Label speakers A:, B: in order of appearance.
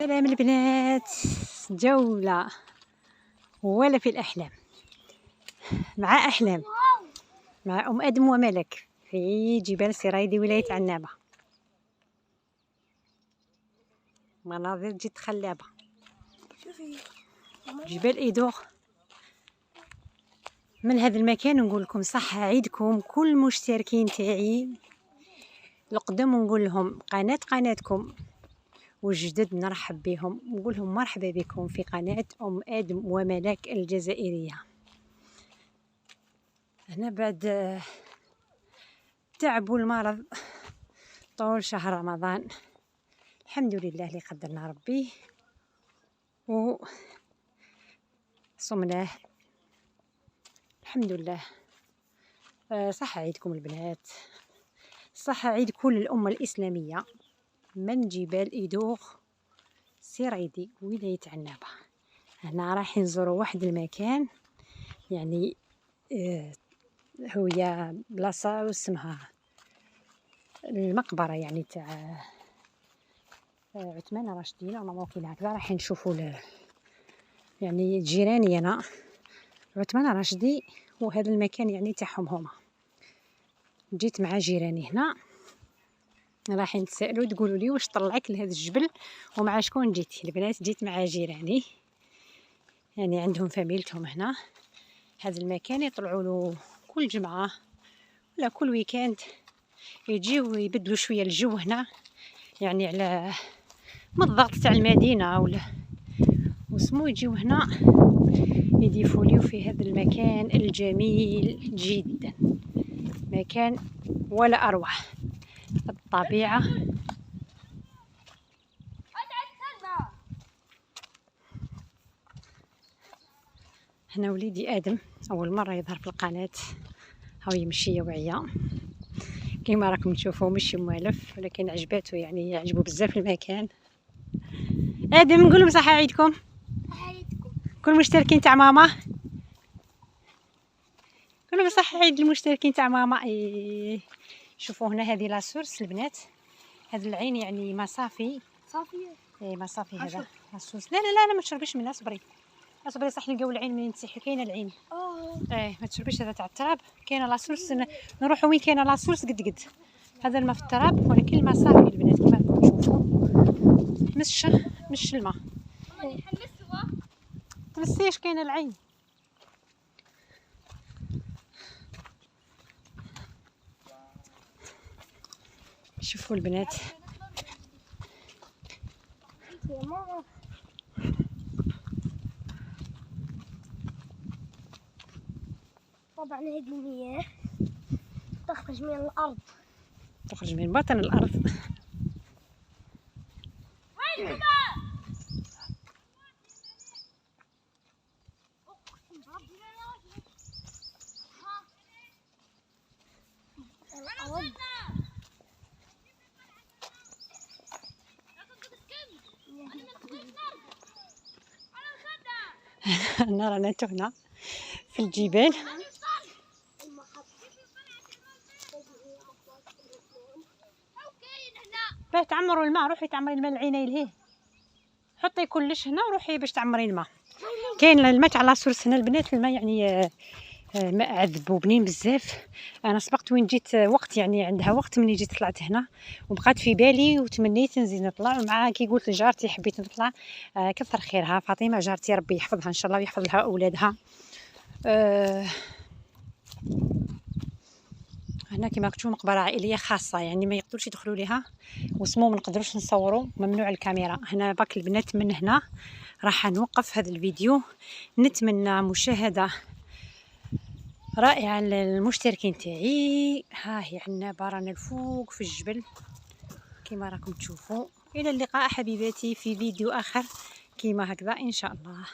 A: سلام البنات، جولة ولا في الأحلام مع أحلام مع أم أدم وملك في جبال سرايدي ولاية عنابة. مناظر جد خلابة، جبال إيدوغ. من هذا المكان نقول لكم صح عيدكم كل المشتركين تاعي القدام، ونقول لهم قناتكم والجدد نرحب بهم ونقول لهم مرحبا بكم في قناة أم آدم وملك الجزائرية. هنا بعد تعب والمرض طول شهر رمضان، الحمد لله اللي قدرنا ربي وصمناه الحمد لله. صح عيدكم البنات، صح عيد كل الأمة الإسلامية من جبال إيدوغ سرايدي ولاية عنابة. هنا راح نزوروا واحد المكان، يعني هي بلاصة واسمها المقبرة يعني تاع عثمان راشدين ولا ممكن هكذا. راح نشوفوا يعني جيراني أنا عثمان راشدي، وهذا المكان يعني تاعهم هما. جيت مع جيراني هنا، راح نتسائلوا تقولوا لي واش طلعك لهذا الجبل ومع شكون جيتي. البنات جيت مع جيراني، يعني عندهم فاميلتهم هنا. هذا المكان يطلعوا له كل جمعة ولا كل ويكاند، يجيو ويبدلوا شوية الجو هنا، يعني على من الضغط تاع المدينة ولا واسمو، يجيو هنا يضيفوا في هذا المكان الجميل جدا. مكان ولا أروع، الطبيعة. هنا وليدي آدم أول مرة يظهر في القناة، هاو يمشي وعيا كيما راكم تشوفوا، مشي موالف ولكن عجباته، يعني عجبو بزاف المكان. آدم نقول لهم صحة عيدكم، كل المشتركين تاع ماما، كلهم صح عيد المشتركين تاع ماما. شوفوا هنا هذه لاسورس البنات، هذا العين يعني مصافي
B: صافية.
A: مصافي هذا لاسورس. لا لا لا، ما تشربيش منها، صبري صبري، صح نلقاو العين من تحت. كاينه العين ما تشربيش هذا تاع التراب. كاينه لاسورس نروحوا وين كاينه لاسورس قد هذا الماء في التراب، ولكن الماء صافي البنات كما راكم تشوفوا، مش الماء تمسيش. كاينه العين. شوفوا البنات،
B: طبعا هذه المياه تخرج من الأرض،
A: تخرج من باطن الأرض. رانا تهنا في الجبال. باه تعمروا الماء، روحي تعمري الماء العيني لهيه، حطي كلش هنا وروحي باش تعمري الماء. كاين الماء تاع لاصورس هنا البنات، الماء يعني ماء عذب وبنين بزاف. انا سبقت وين جيت وقت، يعني عندها وقت مني جيت طلعت هنا وبقات في بالي وتمنيت نزيد نطلع، ومع كي قلت لجارتي حبيت نطلع. كثر خيرها فاطمه جارتي، ربي يحفظها ان شاء الله ويحفظ لها اولادها. هنا كما كتشوفوا مقبره عائليه خاصه، يعني ما يقدروش يدخلوا ليها واسمو ما نقدروش نصوروا، ممنوع الكاميرا هنا. باك البنات من هنا راح نوقف هذا الفيديو. نتمنى مشاهده رائعه للمشتركين تاعي. ها هي عنابه، رانا الفوق في الجبل كما راكم تشوفوا. الى اللقاء حبيباتي في فيديو اخر كما هكذا ان شاء الله.